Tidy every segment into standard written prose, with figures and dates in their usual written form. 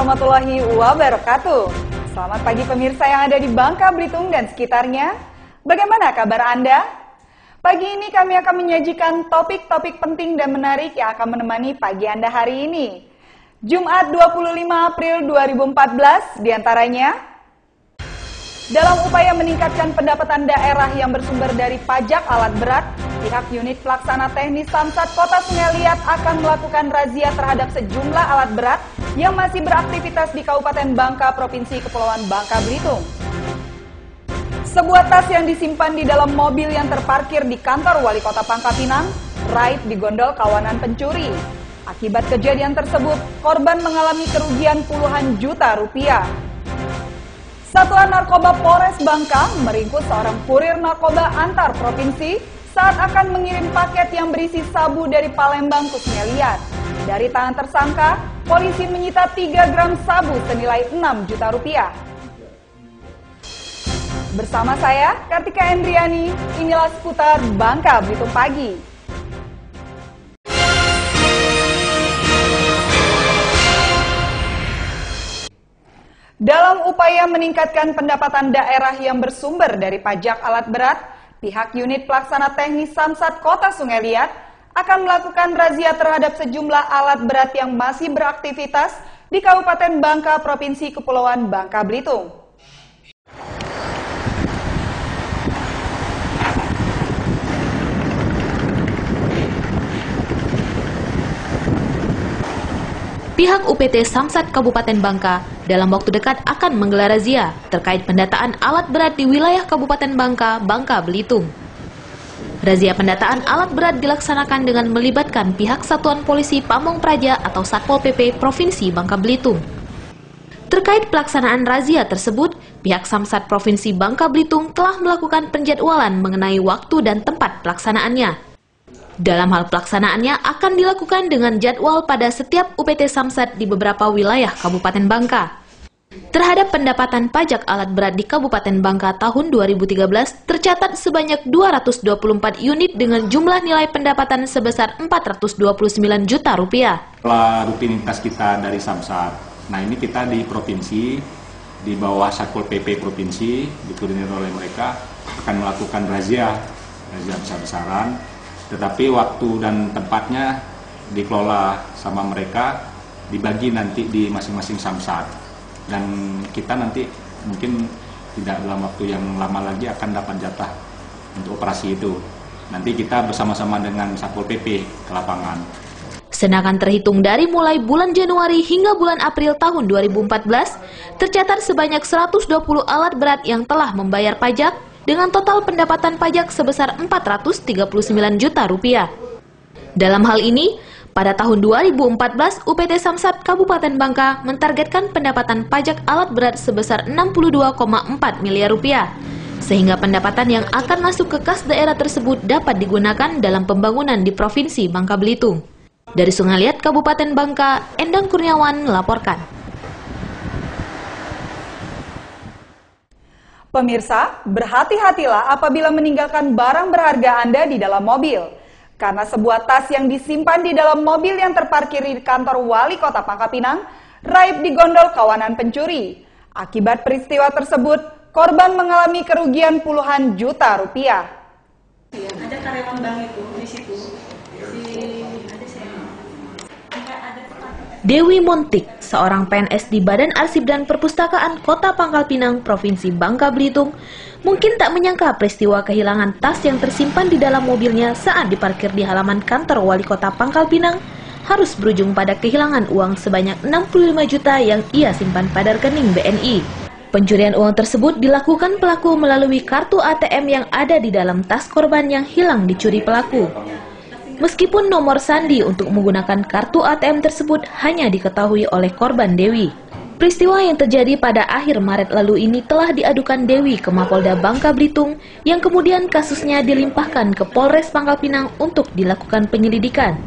warahmatullahi wabarakatuh. Selamat pagi pemirsa yang ada di Bangka Belitung dan sekitarnya. Bagaimana kabar Anda? Pagi ini kami akan menyajikan topik-topik penting dan menarik yang akan menemani pagi Anda hari ini. Jumat 25 April 2014 diantaranya, dalam upaya meningkatkan pendapatan daerah yang bersumber dari pajak alat berat, pihak unit pelaksana teknis Samsat Kota Sungai Liat akan melakukan razia terhadap sejumlah alat berat yang masih beraktivitas di Kabupaten Bangka, Provinsi Kepulauan Bangka Belitung. Sebuah tas yang disimpan di dalam mobil yang terparkir di kantor Wali Kota Pangkal Pinang, raib digondol kawanan pencuri. Akibat kejadian tersebut, korban mengalami kerugian puluhan juta rupiah. Satuan Narkoba Polres Bangka meringkus seorang kurir narkoba antar provinsi saat akan mengirim paket yang berisi sabu dari Palembang ke Sungai Liat. Dari tangan tersangka, polisi menyita 3 gram sabu senilai 6 juta rupiah. Bersama saya, Kartika Endriani, inilah seputar Bangka Belitung Pagi. Dalam upaya meningkatkan pendapatan daerah yang bersumber dari pajak alat berat, pihak unit pelaksana teknis Samsat Kota Sungai Liat akan melakukan razia terhadap sejumlah alat berat yang masih beraktivitas di Kabupaten Bangka, Provinsi Kepulauan Bangka Belitung. Pihak UPT Samsat Kabupaten Bangka dalam waktu dekat akan menggelar razia terkait pendataan alat berat di wilayah Kabupaten Bangka, Bangka Belitung. Razia pendataan alat berat dilaksanakan dengan melibatkan pihak Satuan Polisi Pamong Praja atau Satpol PP Provinsi Bangka Belitung. Terkait pelaksanaan razia tersebut, pihak Samsat Provinsi Bangka Belitung telah melakukan penjadwalan mengenai waktu dan tempat pelaksanaannya. Dalam hal pelaksanaannya akan dilakukan dengan jadwal pada setiap UPT Samsat di beberapa wilayah Kabupaten Bangka. Terhadap pendapatan pajak alat berat di Kabupaten Bangka tahun 2013 tercatat sebanyak 224 unit dengan jumlah nilai pendapatan sebesar 429 juta rupiah. Setelah rutinitas kita dari Samsat, nah ini kita di provinsi, di bawah Satpol PP Provinsi, dikoordinir oleh mereka, akan melakukan razia besar-besaran. Tetapi waktu dan tempatnya dikelola sama mereka, dibagi nanti di masing-masing Samsat. Dan kita nanti mungkin tidak dalam waktu yang lama lagi akan dapat jatah untuk operasi itu. Nanti kita bersama-sama dengan Satpol PP ke lapangan. Sedangkan terhitung dari mulai bulan Januari hingga bulan April tahun 2014, tercatat sebanyak 120 alat berat yang telah membayar pajak dengan total pendapatan pajak sebesar 439 juta rupiah. Dalam hal ini, pada tahun 2014, UPT Samsat Kabupaten Bangka mentargetkan pendapatan pajak alat berat sebesar 62,4 miliar rupiah, sehingga pendapatan yang akan masuk ke kas daerah tersebut dapat digunakan dalam pembangunan di Provinsi Bangka Belitung. Dari Sungai Liat, Kabupaten Bangka, Endang Kurniawan melaporkan. Pemirsa, berhati-hatilah apabila meninggalkan barang berharga Anda di dalam mobil. Karena sebuah tas yang disimpan di dalam mobil yang terparkir di kantor Wali Kota Pangkal Pinang, raib digondol kawanan pencuri. Akibat peristiwa tersebut, korban mengalami kerugian puluhan juta rupiah. Ada karyawan bank itu di situ. Dewi Montik, seorang PNS di Badan Arsip dan Perpustakaan Kota Pangkal Pinang, Provinsi Bangka Belitung, mungkin tak menyangka peristiwa kehilangan tas yang tersimpan di dalam mobilnya saat diparkir di halaman kantor Wali Kota Pangkal Pinang harus berujung pada kehilangan uang sebanyak 65 juta yang ia simpan pada rekening BNI. Pencurian uang tersebut dilakukan pelaku melalui kartu ATM yang ada di dalam tas korban yang hilang dicuri pelaku. Meskipun nomor sandi untuk menggunakan kartu ATM tersebut hanya diketahui oleh korban Dewi. Peristiwa yang terjadi pada akhir Maret lalu ini telah diadukan Dewi ke Mapolda Bangka Belitung yang kemudian kasusnya dilimpahkan ke Polres Pangkal Pinang untuk dilakukan penyelidikan.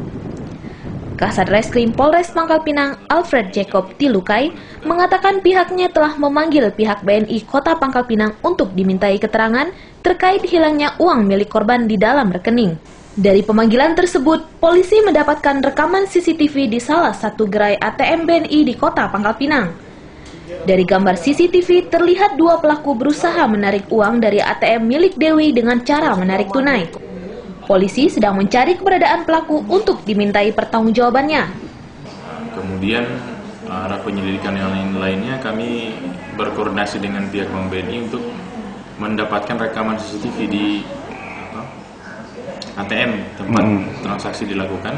Kasat Reskrim Polres Pangkal Pinang, Alfred Jacob Tilukai, mengatakan pihaknya telah memanggil pihak BNI Kota Pangkal Pinang untuk dimintai keterangan terkait hilangnya uang milik korban di dalam rekening. Dari pemanggilan tersebut, polisi mendapatkan rekaman CCTV di salah satu gerai ATM BNI di kota Pangkal Pinang. Dari gambar CCTV terlihat dua pelaku berusaha menarik uang dari ATM milik Dewi dengan cara menarik tunai. Polisi sedang mencari keberadaan pelaku untuk dimintai pertanggungjawabannya. Kemudian arah penyelidikan yang lainnya kami berkoordinasi dengan pihak Bank BNI untuk mendapatkan rekaman CCTV di ATM tempat transaksi dilakukan.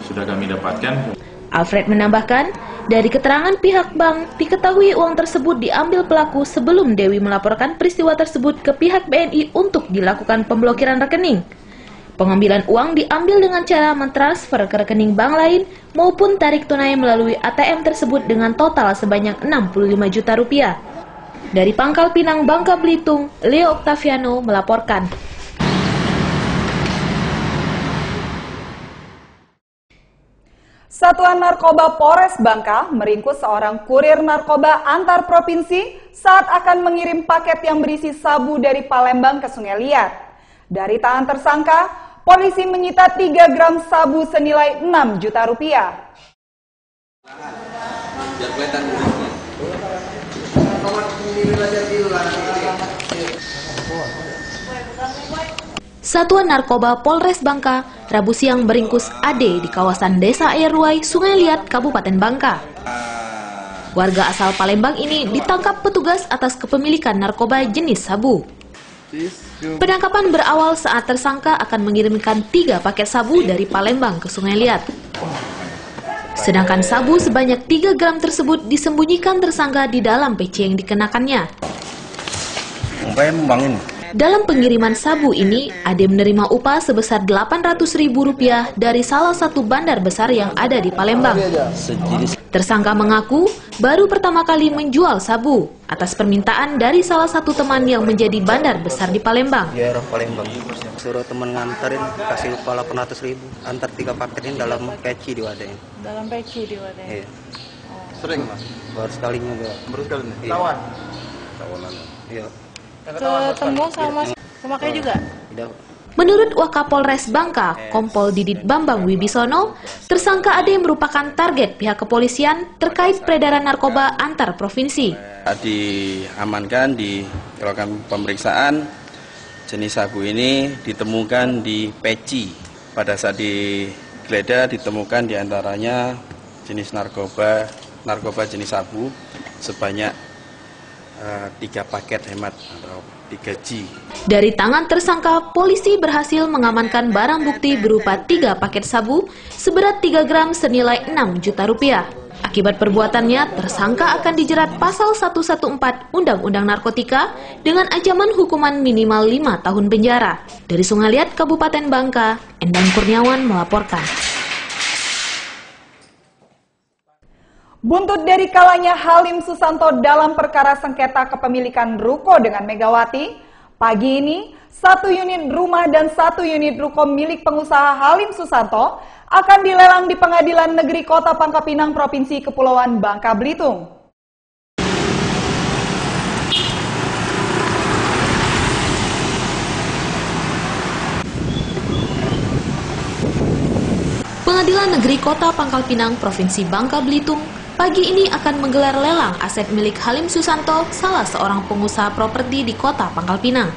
Sudah kami dapatkan. Alfred menambahkan, dari keterangan pihak bank, diketahui uang tersebut diambil pelaku sebelum Dewi melaporkan peristiwa tersebut ke pihak BNI untuk dilakukan pemblokiran rekening. Pengambilan uang diambil dengan cara mentransfer ke rekening bank lain maupun tarik tunai melalui ATM tersebut dengan total sebanyak 65 juta rupiah. Dari Pangkal Pinang, Bangka Belitung, Leo Octaviano melaporkan. Satuan Narkoba Polres Bangka meringkus seorang kurir narkoba antar provinsi saat akan mengirim paket yang berisi sabu dari Palembang ke Sungai Liat. Dari tangan tersangka, polisi menyita 3 gram sabu senilai 6 juta rupiah. Satuan Narkoba Polres Bangka Rabu siang meringkus Ade di kawasan Desa Airway, Sungai Liat, Kabupaten Bangka. Warga asal Palembang ini ditangkap petugas atas kepemilikan narkoba jenis sabu. Penangkapan berawal saat tersangka akan mengirimkan 3 paket sabu dari Palembang ke Sungai Liat. Sedangkan sabu sebanyak 3 gram tersebut disembunyikan tersangka di dalam peci yang dikenakannya. Dalam pengiriman sabu ini, Ade menerima upah sebesar Rp800.000 dari salah satu bandar besar yang ada di Palembang. Tersangka mengaku baru pertama kali menjual sabu atas permintaan dari salah satu teman yang menjadi bandar besar di Palembang. Ya, orang Palembang. Suruh teman nganterin, kasih upah 800.000. Antar 3 paket ini dalam peci diwadahin. Dalam peci diwadahin? Iya. Sering, Mas? Baru sekalinya juga. Baru sekali nih? Iya. Tawanan. Iya. Ketemu sama pemakai juga? Tidak. Menurut Wakapolres Bangka, Kompol Didit Bambang Wibisono, tersangka Ade merupakan target pihak kepolisian terkait peredaran narkoba antar provinsi. Diamankan, dilakukan pemeriksaan, jenis sabu ini ditemukan di peci. Pada saat digeledah ditemukan diantaranya jenis narkoba jenis sabu sebanyak 3 paket hemat atau 3 G. Dari tangan tersangka, polisi berhasil mengamankan barang bukti berupa 3 paket sabu seberat 3 gram senilai 6 juta rupiah. Akibat perbuatannya, tersangka akan dijerat pasal 114 Undang-Undang Narkotika dengan ancaman hukuman minimal 5 tahun penjara. Dari Sungai Liat, Kabupaten Bangka, Endang Kurniawan melaporkan. Buntut dari kalahnya Halim Susanto dalam perkara sengketa kepemilikan ruko dengan Megawati, pagi ini 1 unit rumah dan 1 unit ruko milik pengusaha Halim Susanto akan dilelang di Pengadilan Negeri Kota Pangkal Pinang, Provinsi Kepulauan Bangka Belitung. Pengadilan Negeri Kota Pangkal Pinang, Provinsi Bangka Belitung pagi ini akan menggelar lelang aset milik Halim Susanto, salah seorang pengusaha properti di Kota Pangkal Pinang.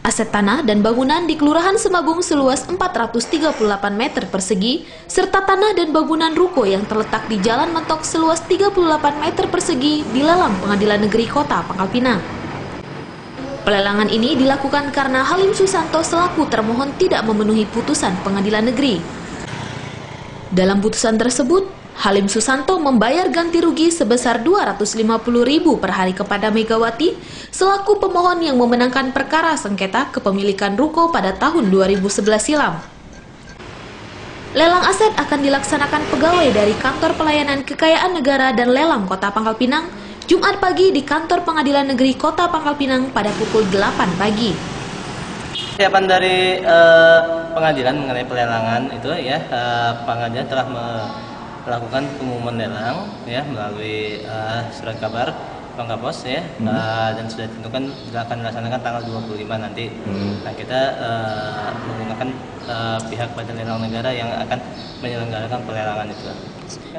Aset tanah dan bangunan di Kelurahan Semabung seluas 438 meter persegi, serta tanah dan bangunan ruko yang terletak di Jalan Mentok seluas 38 meter persegi dilelang Pengadilan Negeri Kota Pangkal Pinang. Pelelangan ini dilakukan karena Halim Susanto selaku termohon tidak memenuhi putusan Pengadilan Negeri. Dalam putusan tersebut, Halim Susanto membayar ganti rugi sebesar Rp250.000 per hari kepada Megawati selaku pemohon yang memenangkan perkara sengketa kepemilikan ruko pada tahun 2011 silam. Lelang aset akan dilaksanakan pegawai dari Kantor Pelayanan Kekayaan Negara dan Lelang Kota Pangkal Pinang Jumat pagi di Kantor Pengadilan Negeri Kota Pangkal Pinang pada pukul 8 pagi. Persiapan dari pengadilan mengenai pelelangan itu ya, pengadilan telah melakukan pengumuman lelang ya melalui surat kabar Bangka Pos ya, dan sudah ditentukan akan dilaksanakan tanggal 25 nanti. Nah, kita menggunakan pihak Badan Lelang Negara yang akan menyelenggarakan pelelangan itu.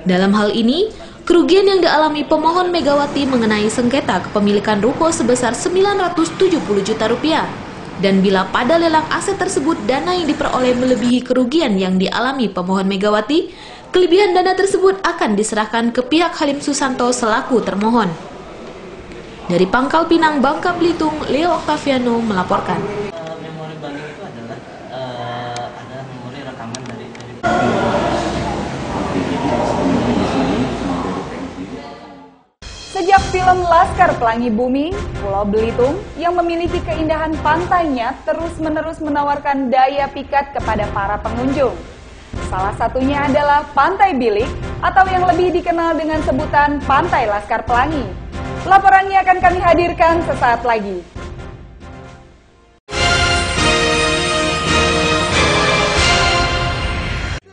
Dalam hal ini, kerugian yang dialami pemohon Megawati mengenai sengketa kepemilikan ruko sebesar 970 juta rupiah. Dan bila pada lelang aset tersebut dana yang diperoleh melebihi kerugian yang dialami pemohon Megawati, kelebihan dana tersebut akan diserahkan ke pihak Halim Susanto selaku termohon. Dari Pangkal Pinang, Bangka Belitung, Leo Octaviano melaporkan. Memori banding itu adalah memori rekaman dari Sejak film Laskar Pelangi Bumi, Pulau Belitung yang memiliki keindahan pantainya terus-menerus menawarkan daya pikat kepada para pengunjung. Salah satunya adalah Pantai Bilik atau yang lebih dikenal dengan sebutan Pantai Laskar Pelangi. Laporannya akan kami hadirkan sesaat lagi.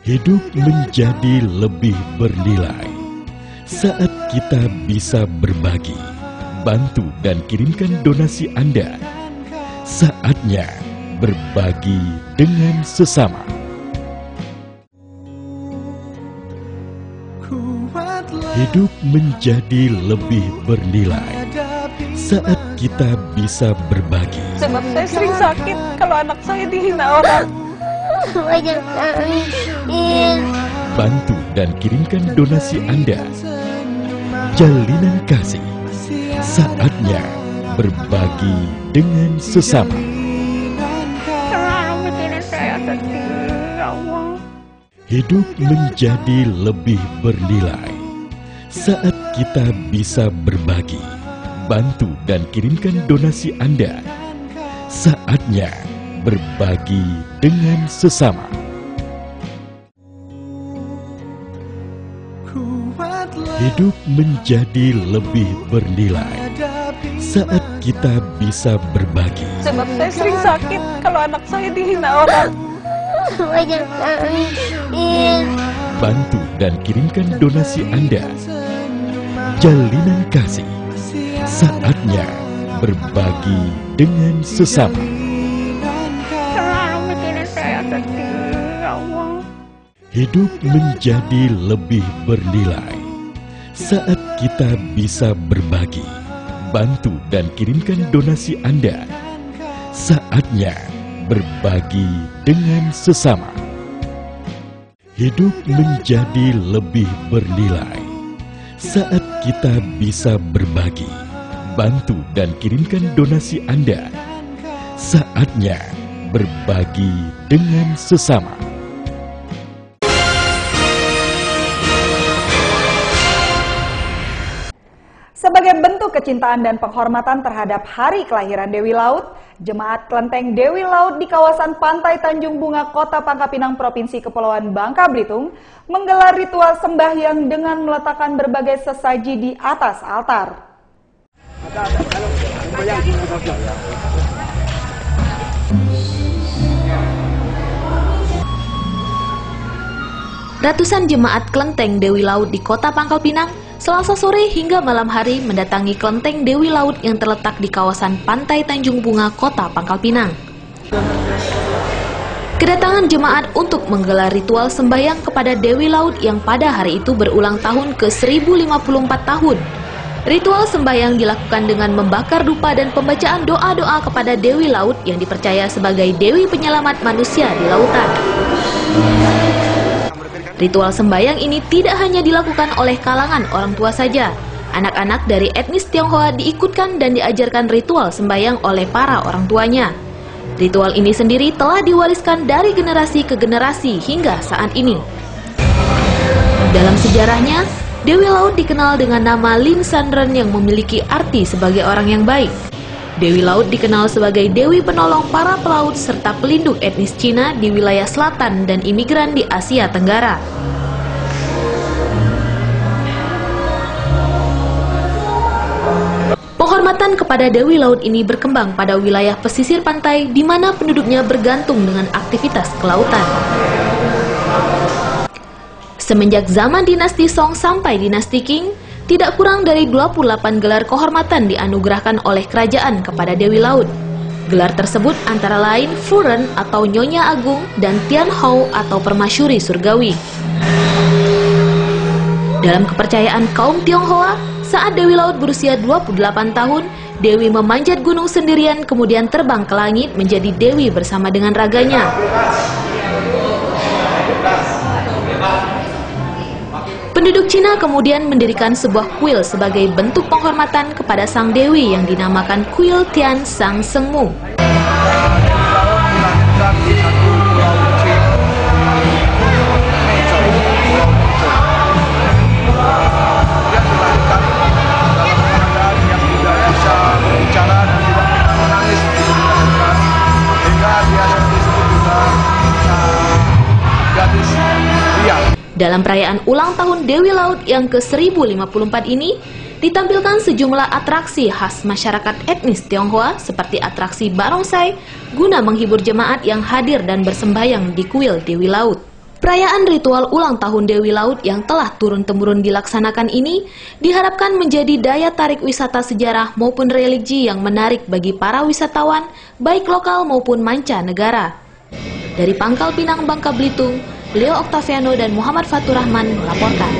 Hidup menjadi lebih bernilai saat kita bisa berbagi, bantu dan kirimkan donasi Anda. Saatnya berbagi dengan sesama. Hidup menjadi lebih bernilai saat kita bisa berbagi. Sebab saya sering sakit kalau anak saya dihina orang. Bantu dan kirimkan donasi Anda. Jalinan kasih. Saatnya berbagi dengan sesama. Hidup menjadi lebih bernilai saat kita bisa berbagi, bantu dan kirimkan donasi Anda. Saatnya berbagi dengan sesama. Hidup menjadi lebih bernilai saat kita bisa berbagi. Sebab saya sering sakit kalau anak saya dihina orang. Bantu dan kirimkan donasi Anda. Jalinan kasih. Saatnya berbagi dengan sesama. Hidup menjadi lebih bernilai saat kita bisa berbagi, bantu dan kirimkan donasi Anda. Saatnya berbagi dengan sesama. Hidup menjadi lebih bernilai saat kita bisa berbagi, bantu dan kirimkan donasi Anda. Saatnya berbagi dengan sesama. Sebagai bentuk kecintaan dan penghormatan terhadap hari kelahiran Dewi Laut, Jemaat Kelenteng Dewi Laut di kawasan Pantai Tanjung Bunga, Kota Pangkal Pinang, Provinsi Kepulauan Bangka Belitung menggelar ritual sembahyang dengan meletakkan berbagai sesaji di atas altar. Ratusan jemaat Kelenteng Dewi Laut di Kota Pangkal Pinang Selasa sore hingga malam hari mendatangi Kelenteng Dewi Laut yang terletak di kawasan Pantai Tanjung Bunga, Kota Pangkal Pinang. Kedatangan jemaat untuk menggelar ritual sembahyang kepada Dewi Laut yang pada hari itu berulang tahun ke-1054 tahun. Ritual sembahyang dilakukan dengan membakar dupa dan pembacaan doa-doa kepada Dewi Laut yang dipercaya sebagai Dewi Penyelamat manusia di lautan. Ritual sembahyang ini tidak hanya dilakukan oleh kalangan orang tua saja. Anak-anak dari etnis Tionghoa diikutkan dan diajarkan ritual sembahyang oleh para orang tuanya. Ritual ini sendiri telah diwariskan dari generasi ke generasi hingga saat ini. Dalam sejarahnya, Dewi Laut dikenal dengan nama Lin Sanren yang memiliki arti sebagai orang yang baik. Dewi Laut dikenal sebagai Dewi Penolong para pelaut serta pelindung etnis Cina di wilayah selatan dan imigran di Asia Tenggara. Penghormatan kepada Dewi Laut ini berkembang pada wilayah pesisir pantai di mana penduduknya bergantung dengan aktivitas kelautan. Semenjak zaman dinasti Song sampai dinasti Qing, tidak kurang dari 28 gelar kehormatan dianugerahkan oleh kerajaan kepada Dewi Laut. Gelar tersebut antara lain Furen atau Nyonya Agung dan Tian Hou atau Permasyuri Surgawi. Dalam kepercayaan kaum Tionghoa, saat Dewi Laut berusia 28 tahun, Dewi memanjat gunung sendirian kemudian terbang ke langit menjadi Dewi bersama dengan raganya. Penduduk Cina kemudian mendirikan sebuah kuil sebagai bentuk penghormatan kepada sang Dewi yang dinamakan Kuil Tian Sang Sengmu. Dalam perayaan ulang tahun Dewi Laut yang ke-1054 ini, ditampilkan sejumlah atraksi khas masyarakat etnis Tionghoa seperti atraksi barongsai guna menghibur jemaat yang hadir dan bersembahyang di kuil Dewi Laut. Perayaan ritual ulang tahun Dewi Laut yang telah turun-temurun dilaksanakan ini diharapkan menjadi daya tarik wisata sejarah maupun religi yang menarik bagi para wisatawan, baik lokal maupun mancanegara. Dari Pangkal Pinang, Bangka Belitung, Leo Octaviano dan Muhammad Fatur Rahman melaporkan.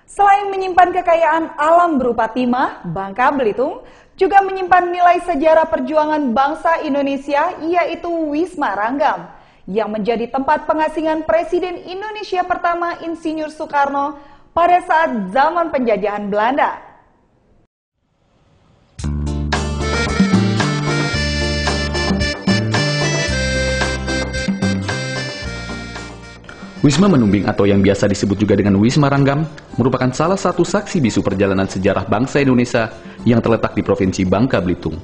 Selain menyimpan kekayaan alam berupa timah, Bangka Belitung juga menyimpan nilai sejarah perjuangan bangsa Indonesia, yaitu Wisma Ranggam, yang menjadi tempat pengasingan Presiden Indonesia pertama Insinyur Soekarno pada saat zaman penjajahan Belanda. Wisma Menumbing atau yang biasa disebut juga dengan Wisma Ranggam merupakan salah satu saksi bisu perjalanan sejarah bangsa Indonesia yang terletak di Provinsi Bangka Belitung.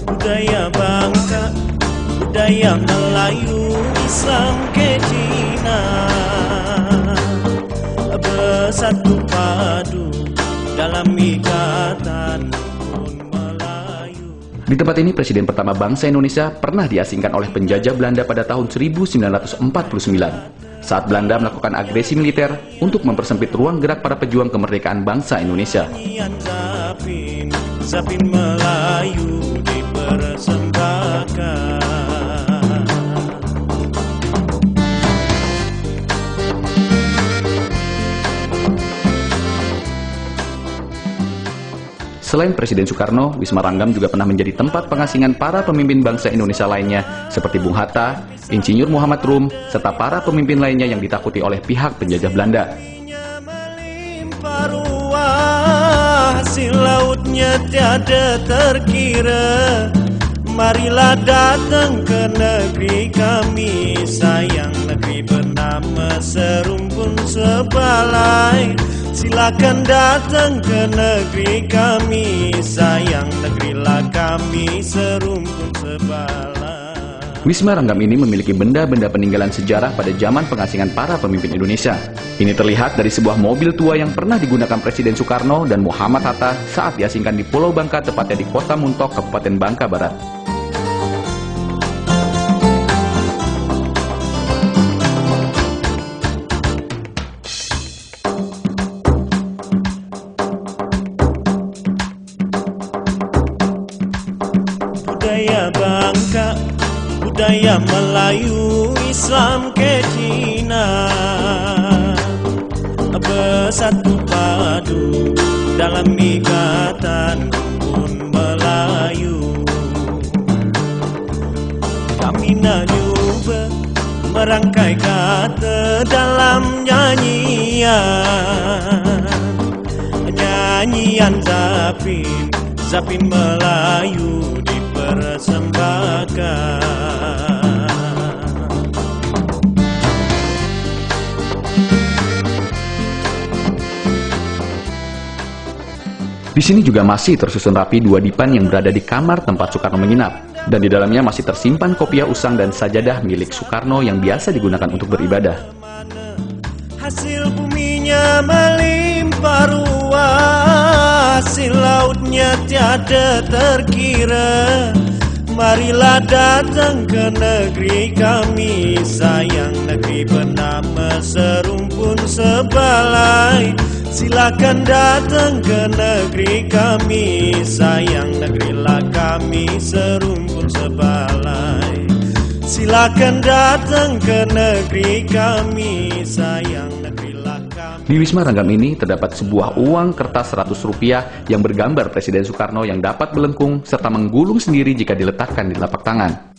Budaya Bangka, budaya Melayu, Islam ke Cina, bersatu padu dalam ikatan Melayu. Di tempat ini Presiden pertama bangsa Indonesia pernah diasingkan oleh penjajah Belanda pada tahun 1949 saat Belanda melakukan agresi militer untuk mempersempit ruang gerak para pejuang kemerdekaan bangsa Indonesia. Zapin Melayu dipersembahkan. Selain Presiden Soekarno, Wisma Ranggam juga pernah menjadi tempat pengasingan para pemimpin bangsa Indonesia lainnya seperti Bung Hatta, Insinyur Muhammad Rum, serta para pemimpin lainnya yang ditakuti oleh pihak penjajah Belanda. Hasil lautnya tiada terkira, marilah datang ke negeri kami, sayang negeri bernama serumpun sebalai. Silakan datang ke negeri kami, sayang negerilah kami serumpun sebalai. Wisma Ranggam ini memiliki benda-benda peninggalan sejarah pada zaman pengasingan para pemimpin Indonesia. Ini terlihat dari sebuah mobil tua yang pernah digunakan Presiden Soekarno dan Muhammad Hatta saat diasingkan di Pulau Bangka, tepatnya di Kota Muntok, Kabupaten Bangka Barat. Budaya Bangka, budaya Melayu, Islam ke Cina, bersatu padu dalam ikatan rukun Melayu. Kami nak cuba merangkai kata dalam nyanyian, nyanyian Zapin, Zapin Melayu dipersembahkan. Di sini juga masih tersusun rapi dua dipan yang berada di kamar tempat Soekarno menginap, dan di dalamnya masih tersimpan kopiah usang dan sajadah milik Soekarno yang biasa digunakan untuk beribadah. Hasil buminya melimpah ruah, hasil lautnya tiada terkira. Marilah datang ke negeri kami, sayang negeri bernama serumpun sebalai. Silakan datang ke negeri kami, sayang negerilah kami serumpun sebalai. Silakan datang ke negeri kami, sayang negerilah kami. Di Wisma Ranggam ini terdapat sebuah uang kertas Rp100 yang bergambar Presiden Soekarno yang dapat melengkung serta menggulung sendiri jika diletakkan di telapak tangan.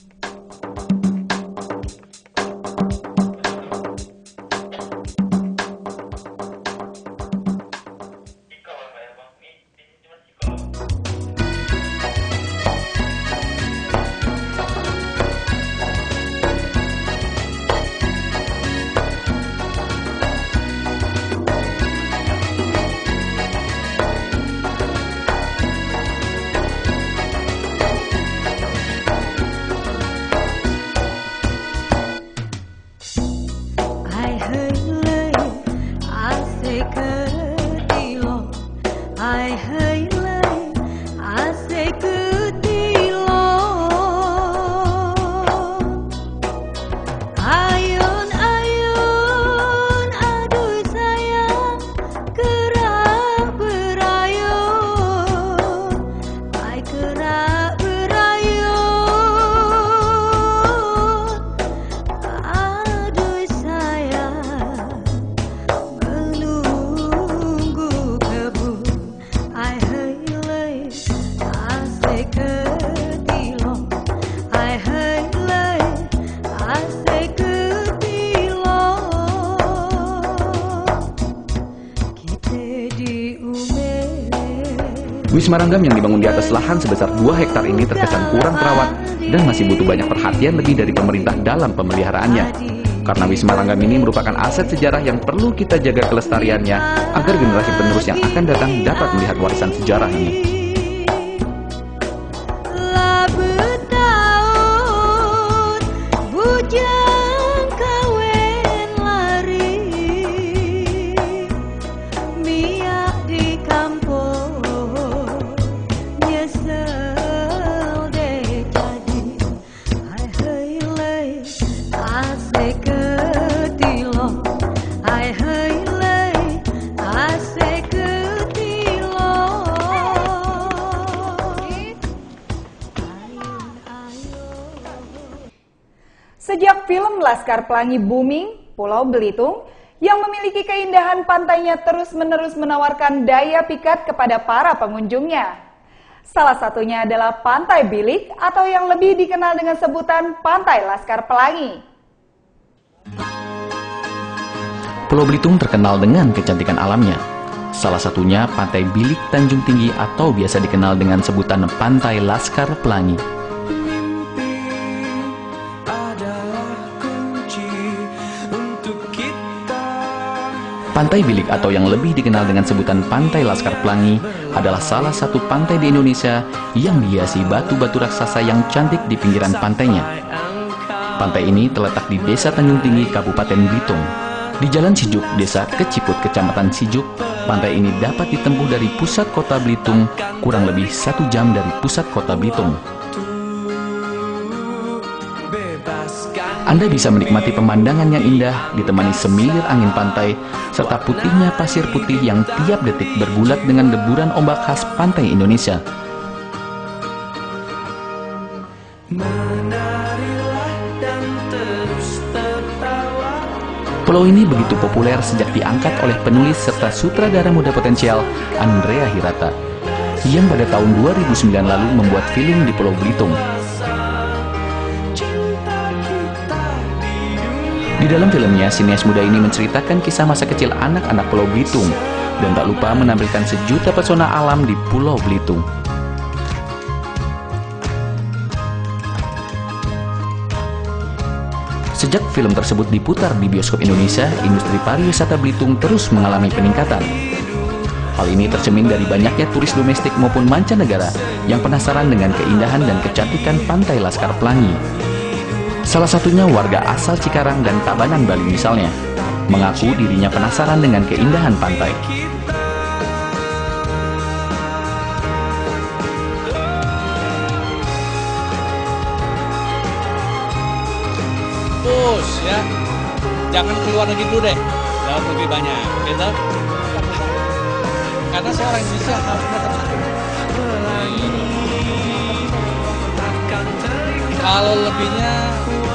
Wisma Ranggam yang dibangun di atas lahan sebesar 2 hektar ini terkesan kurang terawat dan masih butuh banyak perhatian lebih dari pemerintah dalam pemeliharaannya. Karena Wisma Ranggam ini merupakan aset sejarah yang perlu kita jaga kelestariannya agar generasi penerus yang akan datang dapat melihat warisan sejarah ini. Sejak film Laskar Pelangi booming, Pulau Belitung yang memiliki keindahan pantainya terus-menerus menawarkan daya pikat kepada para pengunjungnya. Salah satunya adalah Pantai Bilik atau yang lebih dikenal dengan sebutan Pantai Laskar Pelangi. Pulau Belitung terkenal dengan kecantikan alamnya. Salah satunya Pantai Bilik Tanjung Tinggi atau biasa dikenal dengan sebutan Pantai Laskar Pelangi. Pantai Bilik atau yang lebih dikenal dengan sebutan Pantai Laskar Pelangi adalah salah satu pantai di Indonesia yang dihiasi batu-batu raksasa yang cantik di pinggiran pantainya. Pantai ini terletak di Desa Tanjung Tinggi, Kabupaten Belitung. Di Jalan Sijuk, Desa Keciput, Kecamatan Sijuk, pantai ini dapat ditempuh dari pusat kota Belitung kurang lebih 1 jam dari pusat kota Belitung. Anda bisa menikmati pemandangan yang indah ditemani semilir angin pantai serta putihnya pasir putih yang tiap detik bergulat dengan deburan ombak khas pantai Indonesia. Pulau ini begitu populer sejak diangkat oleh penulis serta sutradara muda potensial Andrea Hirata yang pada tahun 2009 lalu membuat film di Pulau Belitung. Di dalam filmnya, sinias muda ini menceritakan kisah masa kecil anak-anak Pulau Belitung dan tak lupa menampilkan sejuta pesona alam di Pulau Belitung. Sejak film tersebut diputar di bioskop Indonesia, industri pariwisata Belitung terus mengalami peningkatan. Hal ini tercermin dari banyaknya turis domestik maupun mancanegara yang penasaran dengan keindahan dan kecantikan Pantai Laskar Pelangi. Salah satunya warga asal Cikarang dan Tabanan, Bali misalnya, mengaku dirinya penasaran dengan keindahan pantai. fokus ya. Jangan keluar negeri dulu deh, dalam negeri banyak, gitu. Karena saya orang Indonesia harusnya tetap. Kalau lebihnya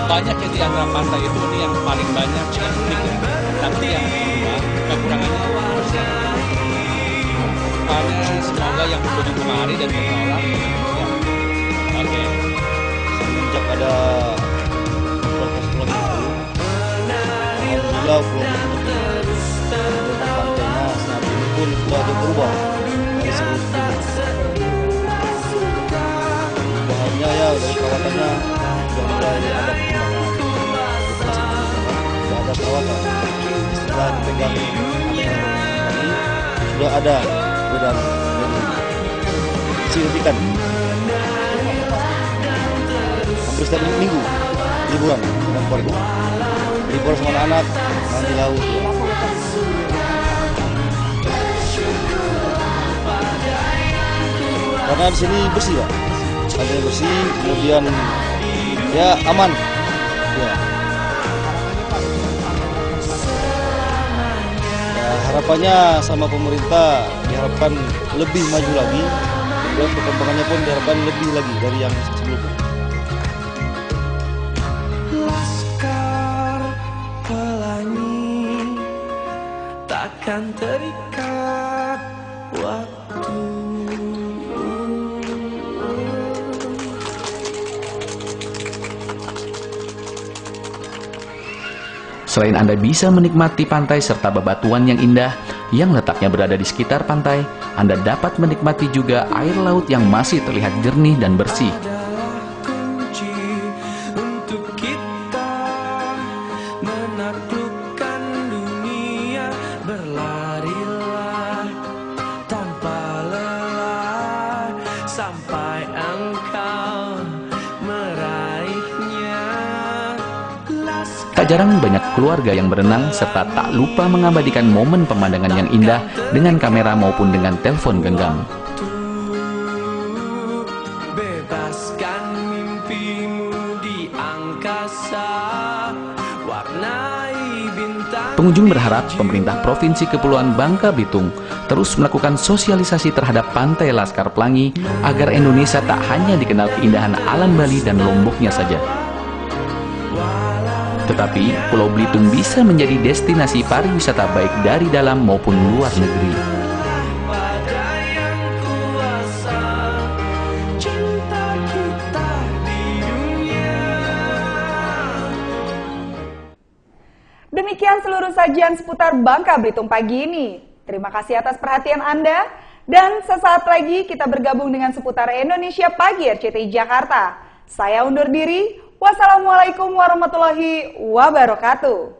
banyak ya di antara pantai itu ini yang paling banyak yang unik ya. Tapi yang kedua kekurangannya bersih. Makanya semoga yang berkunjung kemari dan menolak ya. Oke. Semenjak ada proses lagi itu, alhamdulillah pantainya saat ini pun sudah berubah dari sebelum bahannya ya dari perawatannya sudah mulai ada perkembangan, sudah ada perawatan. Setelah dipegang kami sudah ada dan signifikan. Hampir setiap minggu liburan dengan keluarga, libur sama anak-anak main di laut. Karena di sini bersih ya, pantainya bersih, kemudian ya aman. Ya. Harapannya sama pemerintah diharapkan lebih maju lagi dan perkembangannya pun diharapkan lebih lagi dari yang sebelumnya. Laskar Pelangi takkan terikat waktu. Selain Anda bisa menikmati pantai serta bebatuan yang indah yang letaknya berada di sekitar pantai, Anda dapat menikmati juga air laut yang masih terlihat jernih dan bersih. Kunci untuk kita menaklukkan dunia, berlarilah tanpa lelah sampai engkau meraihnya. Tak jarang banyak keluarga yang berenang serta tak lupa mengabadikan momen pemandangan yang indah dengan kamera maupun dengan telepon genggam. Bebaskan mimpimu di angkasa, warnai bintang. Pengunjung berharap pemerintah Provinsi Kepulauan Bangka Belitung terus melakukan sosialisasi terhadap Pantai Laskar Pelangi agar Indonesia tak hanya dikenal keindahan alam Bali dan Lomboknya saja. Tetapi Pulau Belitung bisa menjadi destinasi pariwisata baik dari dalam maupun luar negeri. Demikian seluruh sajian seputar Bangka Belitung pagi ini. Terima kasih atas perhatian Anda. Dan sesaat lagi kita bergabung dengan seputar Indonesia Pagi RCTI Jakarta. Saya undur diri. Wassalamualaikum warahmatullahi wabarakatuh.